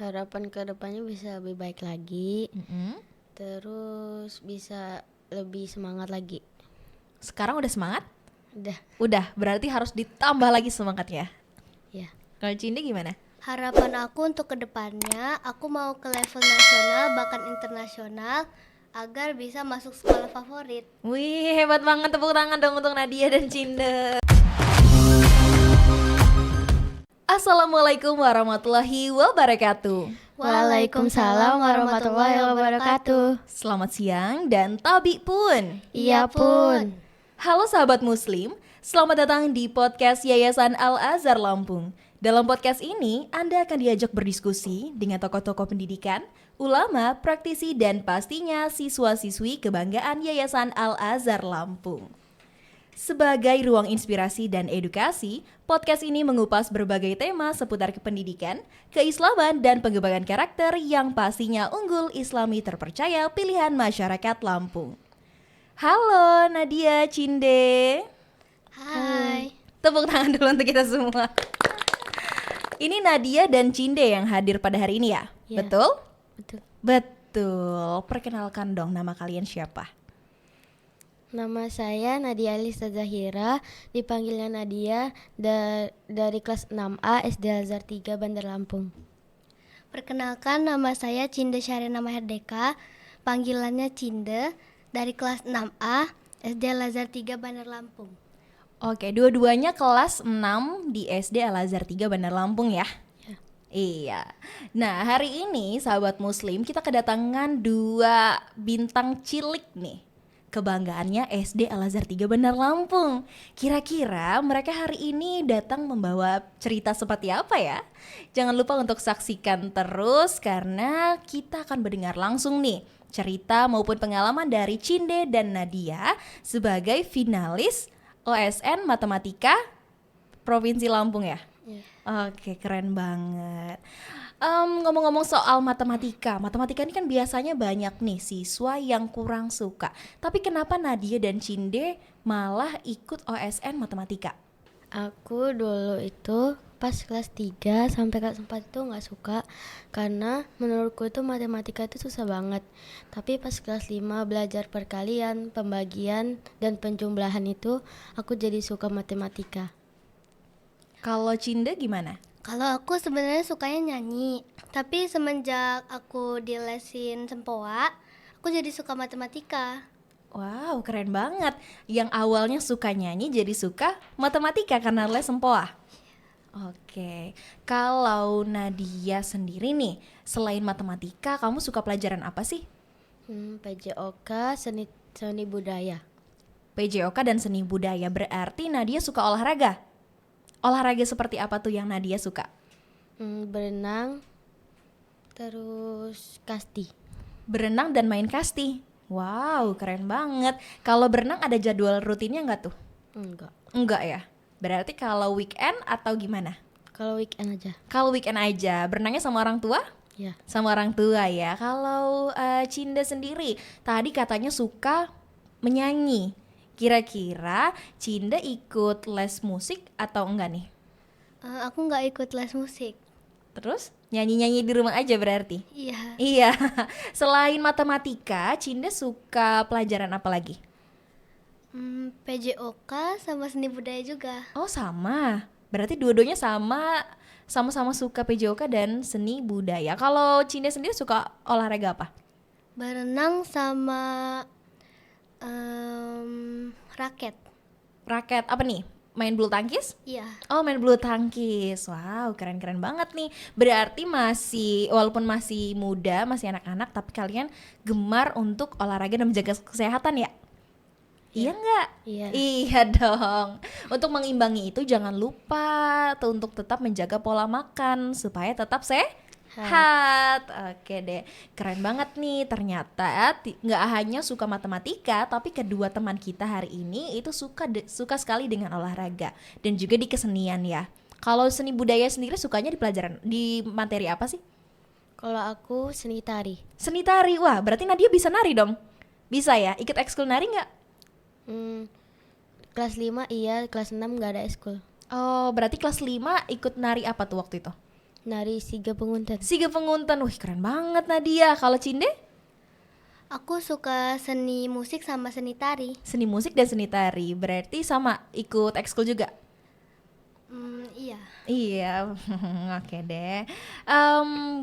harapan ke depannya bisa lebih baik lagi, Mm-mm. terus bisa lebih semangat lagi. Sekarang udah semangat? Udah, Udah, berarti harus ditambah lagi semangatnya. ya. Kalau Cindy gimana? Harapan aku untuk kedepannya, aku mau ke level nasional bahkan internasional agar bisa masuk sekolah favorit. Wih, hebat banget, tepuk tangan dong untuk Nadia dan Cinda. Assalamualaikum warahmatullahi wabarakatuh. Waalaikumsalam warahmatullahi wabarakatuh. Selamat siang dan tabi pun. Iya pun. Halo sahabat muslim, selamat datang di podcast Yayasan Al-Azhar Lampung. Dalam podcast ini, Anda akan diajak berdiskusi dengan tokoh-tokoh pendidikan, ulama, praktisi, dan pastinya siswa-siswi kebanggaan Yayasan Al-Azhar Lampung. Sebagai ruang inspirasi dan edukasi, podcast ini mengupas berbagai tema seputar kependidikan, keislaman, dan pengembangan karakter yang pastinya unggul Islami terpercaya pilihan masyarakat Lampung. Halo Nadia, Cinde. Hai. Tepuk tangan dulu untuk kita semua. Ini Nadia dan Cinde yang hadir pada hari ini ya? Ya. Betul? Betul. Betul. Perkenalkan dong nama kalian siapa? Nama saya Nadia Alisa Zahira, dipanggilnya Nadia dari kelas 6A SD Al-Azhar 3 Bandar Lampung. Perkenalkan, nama saya Cinda Syarina Mahardeka, panggilannya Cinda, dari kelas 6A SD Al-Azhar 3 Bandar Lampung. Oke, dua-duanya kelas 6 di SD Al-Azhar 3 Bandar Lampung ya? Iya. Nah, hari ini sahabat muslim kita kedatangan dua bintang cilik nih. Kebanggaannya SD Al-Azhar 3 Bandar Lampung. Kira-kira mereka hari ini datang membawa cerita seperti apa ya? Jangan lupa untuk saksikan terus karena kita akan mendengar langsung nih cerita maupun pengalaman dari Cinde dan Nadia sebagai finalis OSN Matematika Provinsi Lampung ya? Oke, keren banget. Ngomong-ngomong soal matematika ini kan biasanya banyak nih siswa yang kurang suka. Tapi kenapa Nadia dan Cinde malah ikut OSN Matematika? Aku dulu itu pas kelas 3 sampai kelas 4 itu nggak suka karena menurutku itu matematika itu susah banget. Tapi pas kelas 5 belajar perkalian, pembagian, dan penjumlahan itu aku jadi suka matematika. Kalau Cinde gimana? Kalau aku sebenarnya sukanya nyanyi, tapi semenjak aku dilesin sempoa, aku jadi suka matematika. Wow, keren banget. Yang awalnya suka nyanyi jadi suka matematika karena les sempoa. Oke, kalau Nadia sendiri nih, selain matematika, kamu suka pelajaran apa sih? PJOK seni budaya. PJOK dan seni budaya, berarti Nadia suka olahraga? Olahraga seperti apa tuh yang Nadia suka? Berenang, terus kasti. Berenang dan main kasti. Wow, keren banget. Kalau berenang ada jadwal rutinnya nggak tuh? Enggak, Enggak ya? Berarti kalau weekend atau gimana? kalau weekend aja. Kalau weekend aja, berenangnya sama orang tua? Ya. Sama orang tua ya. Kalau Cinda sendiri, tadi katanya suka menyanyi. Kira-kira Cinda ikut les musik atau enggak nih? Aku nggak ikut les musik. Terus nyanyi-nyanyi di rumah aja berarti? Iya. Iya. Selain matematika, Cinda suka pelajaran apa lagi? PJOK sama seni budaya juga. Oh, sama. Berarti dua-duanya sama-sama suka PJOK dan seni budaya. Kalau Cinda sendiri suka olahraga apa? Berenang sama raket. Raket apa nih? Main bulu tangkis? Iya. Oh, main bulu tangkis. Wow, keren-keren banget nih. Berarti walaupun masih muda, masih anak-anak, tapi kalian gemar untuk olahraga dan menjaga kesehatan ya? Iya nggak? Iya. Iya dong. Untuk mengimbangi itu jangan lupa tuh untuk tetap menjaga pola makan supaya tetap sehat. Oke deh, keren banget nih. Ternyata nggak hanya suka matematika, tapi kedua teman kita hari ini itu suka sekali dengan olahraga dan juga di kesenian ya. Kalau seni budaya sendiri sukanya di materi apa sih? Kalau aku seni tari. Seni tari. Wah, berarti Nadia bisa nari dong? Bisa ya? Ikut ekskul nari nggak? Kelas 5 iya, kelas 6 nggak ada eskul. Oh, berarti kelas 5 ikut nari apa tuh waktu itu? Nari Siga Pengunten. Siga Pengunten. Wih, keren banget Nadia. Kalau Cinde? Aku suka seni musik sama seni tari. Seni musik dan seni tari. Berarti sama ikut ekskul juga? Iya. Iya, oke deh.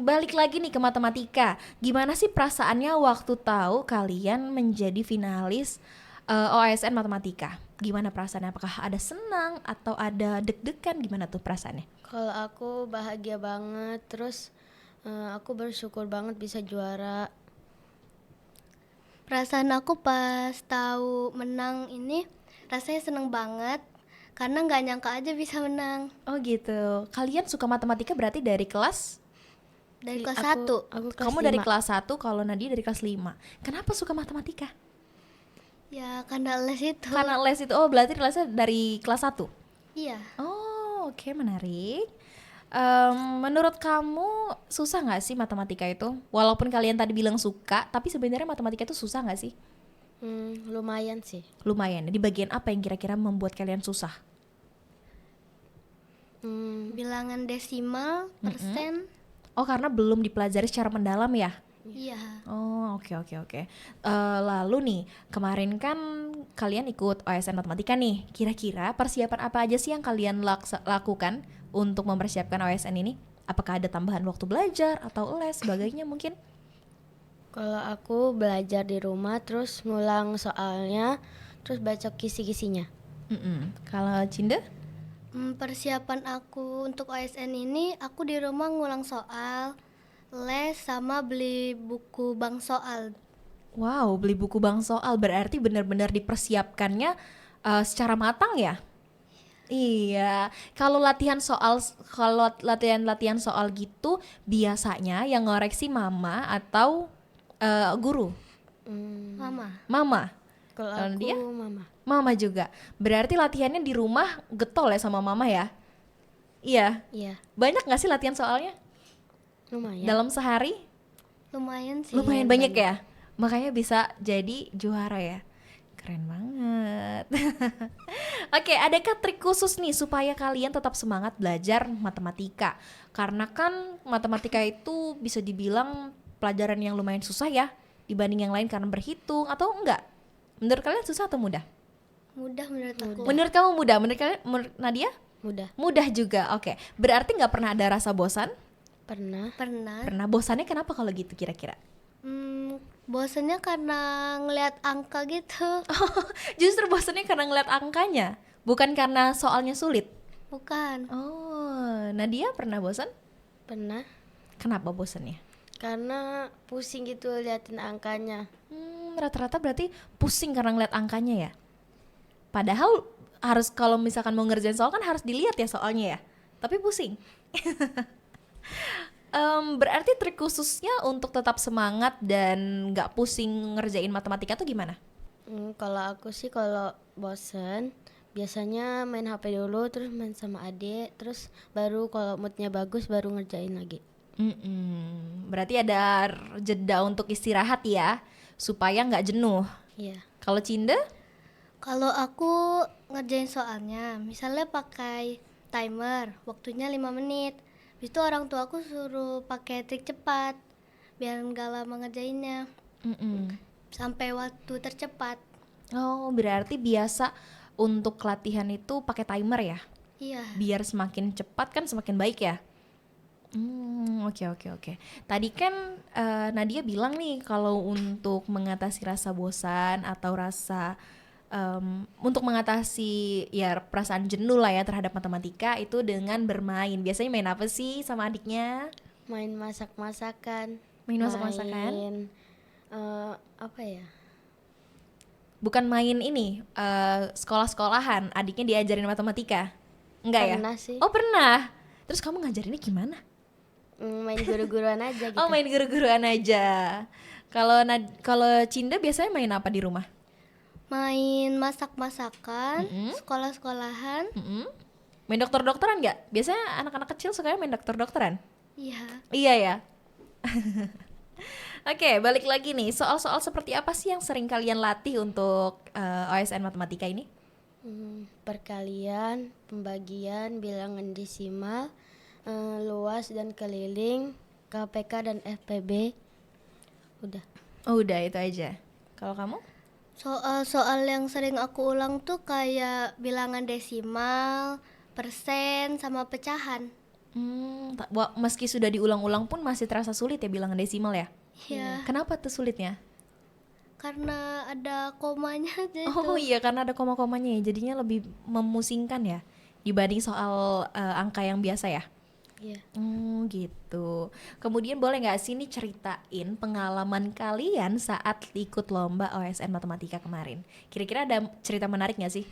Balik lagi nih ke matematika. Gimana sih perasaannya waktu tahu kalian menjadi finalis OSN matematika? Gimana perasaannya? Apakah ada senang atau ada deg-degan? Gimana tuh perasaannya? Kalau aku bahagia banget, terus aku bersyukur banget bisa juara. Perasaan aku pas tahu menang ini rasanya seneng banget karena nggak nyangka aja bisa menang Oh gitu. Kalian suka matematika berarti dari kelas? dari kelas Aku 1. kelas Kamu dari 5. kelas 1, kalau Nadia dari kelas 5. Kenapa suka matematika? Ya karena les itu. Karena les itu. Oh, berarti lesnya dari kelas 1. Iya. Oh, oke, menarik. Menurut kamu susah nggak sih matematika itu? Walaupun kalian tadi bilang suka, tapi sebenarnya matematika itu susah nggak sih? Lumayan sih. Lumayan. Di bagian apa yang kira-kira membuat kalian susah? Bilangan desimal, persen. Oh, karena belum dipelajari secara mendalam ya? Iya. Oh, oke. Lalu nih, kemarin kan kalian ikut OSN matematika nih. Kira-kira persiapan apa aja sih yang kalian lakukan untuk mempersiapkan OSN ini? Apakah ada tambahan waktu belajar atau les sebagainya mungkin? Kalau aku belajar di rumah, terus ngulang soalnya, terus baca kisi-kisinya. Kalau Cinda? Persiapan aku untuk OSN ini aku di rumah ngulang soal, les sama beli buku bank soal. Wow, beli buku bank soal berarti benar-benar dipersiapkannya secara matang ya? Iya, kalau latihan soal gitu biasanya yang ngoreksi mama atau guru? Mama. Mama. Kalau Kalau aku dia? mama. Mama juga. Berarti latihannya di rumah getol ya sama mama ya? Iya. Iya, Banyak gak sih latihan soalnya? lumayan. Dalam sehari? Lumayan sih. Lumayan banyak ya? Makanya bisa jadi juara ya? Keren banget. Oke, adakah trik khusus nih supaya kalian tetap semangat belajar matematika? Karena kan matematika itu bisa dibilang pelajaran yang lumayan susah ya dibanding yang lain karena berhitung atau enggak? Menurut kalian susah atau mudah? Mudah menurut aku. Menurut kamu mudah? Menurut Nadia? Mudah. Mudah juga. Oke. Berarti nggak pernah ada rasa bosan? Pernah. Pernah. Pernah. Bosannya kenapa kalau gitu kira-kira? Bosannya karena ngelihat angka gitu. Justru bosannya karena ngeliat angkanya, bukan karena soalnya sulit. Bukan. Oh, Nadia pernah bosan? Pernah. Kenapa bosannya? Karena pusing gitu liatin angkanya. Rata-rata berarti pusing karena ngeliat angkanya ya? Padahal harus kalau misalkan mau ngerjain soal kan harus dilihat ya soalnya ya. Tapi pusing. Berarti trik khususnya untuk tetap semangat dan nggak pusing ngerjain matematika tuh gimana? Kalau aku sih kalau bosen biasanya main HP dulu, terus main sama adik, terus baru kalau moodnya bagus baru ngerjain lagi. Berarti ada jeda untuk istirahat ya, supaya nggak jenuh. Iya. Kalau Cinda? Kalau aku ngerjain soalnya, misalnya pakai timer, waktunya 5 menit. Habis itu orang tua aku suruh pakai trik cepat, biar nggak lama ngerjainnya, sampai waktu tercepat. Oh, berarti biasa untuk latihan itu pakai timer ya? Iya. Biar semakin cepat kan semakin baik ya? Oke. Tadi kan Nadia bilang nih kalau untuk mengatasi rasa bosan atau rasa untuk mengatasi ya perasaan jenuh lah ya terhadap matematika itu dengan bermain. Biasanya main apa sih sama adiknya? Main masak-masakan. Main masak-masakan? Main apa ya? Bukan main ini sekolah-sekolahan, adiknya diajarin matematika? Enggak ya? Pernah sih. Oh pernah. Terus kamu ngajarinnya gimana? Main guru-guruan aja gitu. Oh main guru-guruan aja. Kalau Cinda biasanya main apa di rumah? Main masak-masakan, sekolah-sekolahan. Main dokter-dokteran nggak? Biasanya anak-anak kecil sukanya main dokter-dokteran. Iya. Iya ya. Oke, balik lagi nih. Soal-soal seperti apa sih yang sering kalian latih untuk OSN matematika ini? Perkalian, pembagian, bilangan desimal, luas dan keliling, KPK dan FPB. Udah. Oh, udah itu aja. Kalau kamu? Soal-soal yang sering aku ulang tuh kayak bilangan desimal, persen, sama pecahan. Meski sudah diulang-ulang pun masih terasa sulit ya bilangan desimal ya? Ya, Kenapa tuh sulitnya? karena ada komanya aja Oh itu. iya, karena ada koma-komanya ya, jadinya lebih memusingkan ya dibanding soal angka yang biasa ya. Iya. Gitu. Kemudian boleh nggak sih nih ceritain pengalaman kalian saat ikut lomba OSN Matematika kemarin? Kira-kira ada cerita menarik nggak sih?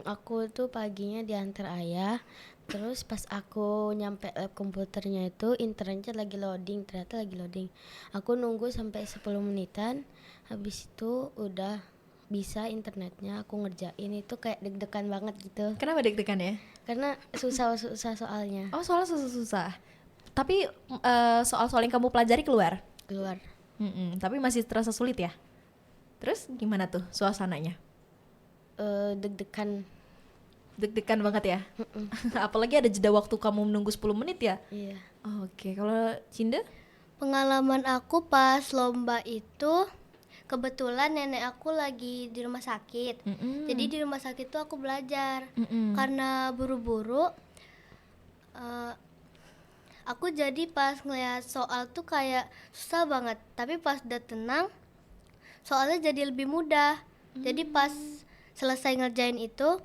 Aku tuh paginya diantar ayah. Terus pas aku nyampe lab komputernya itu internetnya lagi loading, ternyata lagi loading. Aku nunggu sampai 10 menitan. Habis itu udah bisa internetnya, aku ngerjain itu kayak deg-degan banget gitu. Kenapa deg-degan ya? Karena susah-susah soalnya. Oh, soalnya susah-susah. Tapi soal-soal yang kamu pelajari keluar. Keluar. Tapi masih terasa sulit ya. Terus gimana tuh suasananya? Deg-degan. Deg-degan banget ya. Apalagi ada jeda waktu kamu menunggu 10 menit ya. Iya. Oke, kalau Cinda? Pengalaman aku pas lomba itu kebetulan nenek aku lagi di rumah sakit. Jadi di rumah sakit tuh aku belajar. Karena buru-buru, aku jadi pas ngeliat soal tuh kayak susah banget. Tapi pas udah tenang, soalnya jadi lebih mudah. Jadi pas selesai ngerjain itu,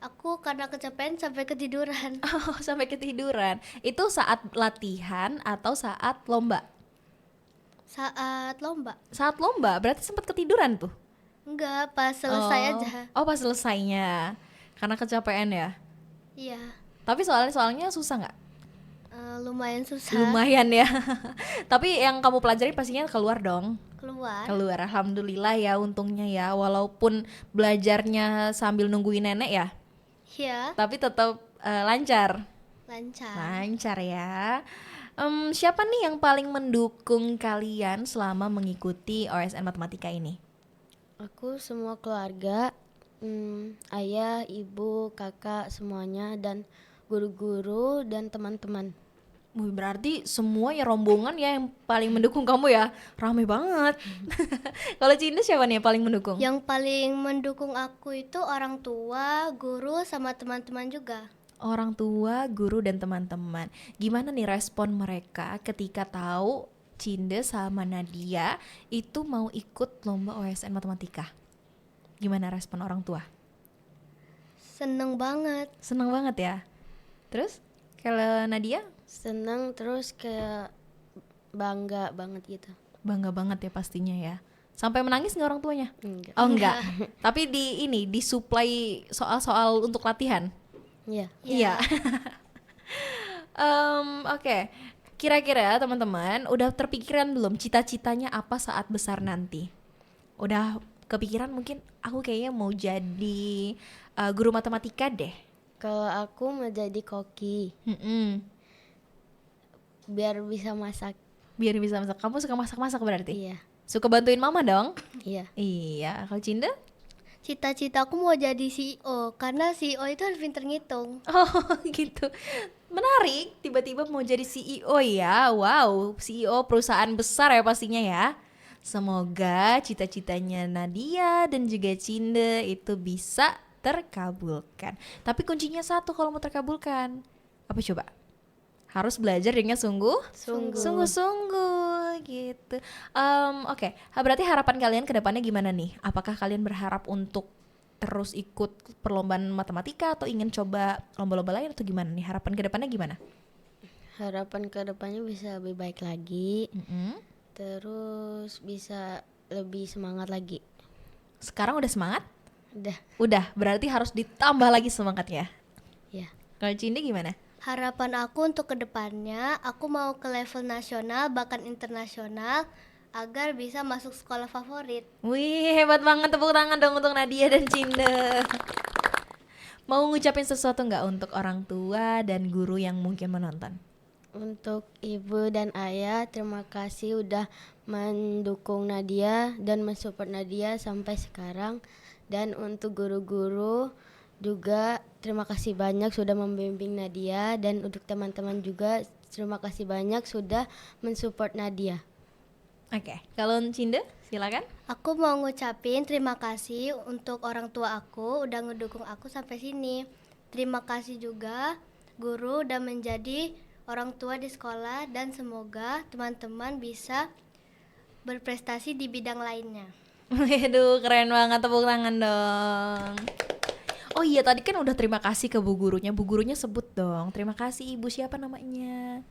aku karena kecapean sampai ketiduran. Oh, sampai ketiduran. Itu saat latihan atau saat lomba? Saat lomba. Saat lomba, berarti sempat ketiduran tuh? Enggak, pas selesai aja. Oh, pas selesainya. Karena kecapean ya. Iya, Tapi soalnya susah nggak? lumayan susah. Lumayan ya. Tapi yang kamu pelajari pastinya keluar dong. Keluar. Keluar, alhamdulillah ya untungnya ya. Walaupun belajarnya sambil nungguin nenek ya, Iya, tapi tetap lancar. lancar. Lancar ya. Siapa nih yang paling mendukung kalian selama mengikuti OSN Matematika ini? Aku semua keluarga, ayah, ibu, kakak, semuanya, dan guru-guru dan teman-teman. Wih, berarti semua ya rombongan ya yang paling mendukung kamu ya. Rame banget. Kalau Cinda siapa nih yang paling mendukung? Yang paling mendukung aku itu orang tua, guru, sama teman-teman juga. Orang tua, guru, dan teman-teman. Gimana nih respon mereka ketika tahu Cinda sama Nadia itu mau ikut lomba OSN Matematika? Gimana respon orang tua? Seneng banget. Seneng banget ya. Terus kalau Nadia? Senang terus kayak bangga banget gitu. Bangga banget ya pastinya ya. Sampai menangis nggak orang tuanya? Enggak. Oh enggak. Tapi disuplai soal-soal untuk latihan. Iya. Iya. Oke. Kira-kira teman-teman udah terpikiran belum cita-citanya apa saat besar nanti? Udah kepikiran mungkin aku kayaknya mau jadi guru matematika deh. Kalau aku mau jadi koki, biar bisa masak. Biar bisa masak. Kamu suka masak-masak berarti? Iya. Suka bantuin mama dong? Iya. Iya. Kalau Cinda? Cita-citaku mau jadi CEO, karena CEO itu harus pinter ngitung. Oh gitu. Menarik, tiba-tiba mau jadi CEO ya. Wow, CEO perusahaan besar ya pastinya ya. Semoga cita-citanya Nadia dan juga Cinda itu bisa terkabulkan. Tapi kuncinya satu kalau mau terkabulkan. Apa coba? Harus belajar dengan sungguh-sungguh gitu. Oke. Berarti harapan kalian ke depannya gimana nih? Apakah kalian berharap untuk terus ikut perlombaan matematika atau ingin coba lomba-lomba lain atau gimana nih? Harapan ke depannya gimana? Harapan kedepannya bisa lebih baik lagi, terus bisa lebih semangat lagi. Sekarang udah semangat? Udah. Udah, berarti harus ditambah lagi semangatnya. Ya. Kalau Cindy gimana? Harapan aku untuk kedepannya, aku mau ke level nasional, bahkan internasional, agar bisa masuk sekolah favorit. Wih, hebat banget, tepuk tangan dong untuk Nadia dan Cinda. Mau ngucapin sesuatu nggak untuk orang tua dan guru yang mungkin menonton? Untuk ibu dan ayah, terima kasih udah mendukung Nadia dan mensupport Nadia sampai sekarang. Dan untuk guru-guru, Juga terima kasih banyak sudah membimbing Nadia, dan untuk teman-teman juga terima kasih banyak sudah mensupport Nadia. Oke, kalau Cinda silakan. Aku mau ngucapin terima kasih untuk orang tua aku udah ngedukung aku sampai sini. Terima kasih juga guru udah menjadi orang tua di sekolah, dan semoga teman-teman bisa berprestasi di bidang lainnya. Waduh, keren banget, tepuk tangan dong. Oh iya, tadi kan udah terima kasih ke bu gurunya. Bu gurunya sebut dong. Terima kasih Ibu, siapa namanya?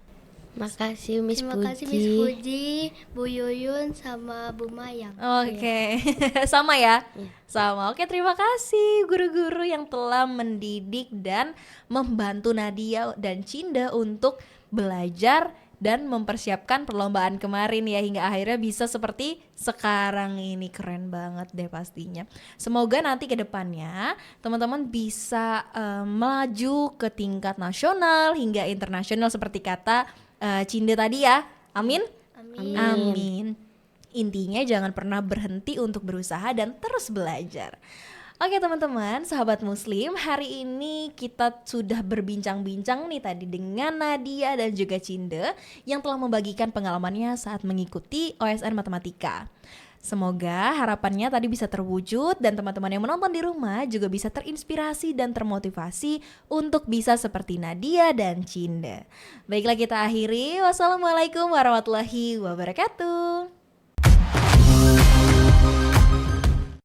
Makasih Miss Terima kasih Miss Puji. Puji, Bu Yuyun, sama Bu Mayang. Oke, sama ya? Iya. Sama. Oke, terima kasih guru-guru yang telah mendidik dan membantu Nadia dan Cinda untuk belajar dan mempersiapkan perlombaan kemarin ya, hingga akhirnya bisa seperti sekarang ini. Keren banget deh pastinya. Semoga nanti ke depannya teman-teman bisa melaju ke tingkat nasional hingga internasional seperti kata Cinda tadi ya. Amin. Amin. Amin. Intinya jangan pernah berhenti untuk berusaha dan terus belajar. Oke teman-teman, sahabat muslim, hari ini kita sudah berbincang-bincang nih tadi dengan Nadia dan juga Cinda yang telah membagikan pengalamannya saat mengikuti OSN Matematika. Semoga harapannya tadi bisa terwujud dan teman-teman yang menonton di rumah juga bisa terinspirasi dan termotivasi untuk bisa seperti Nadia dan Cinda. Baiklah, kita akhiri. Wassalamualaikum warahmatullahi wabarakatuh.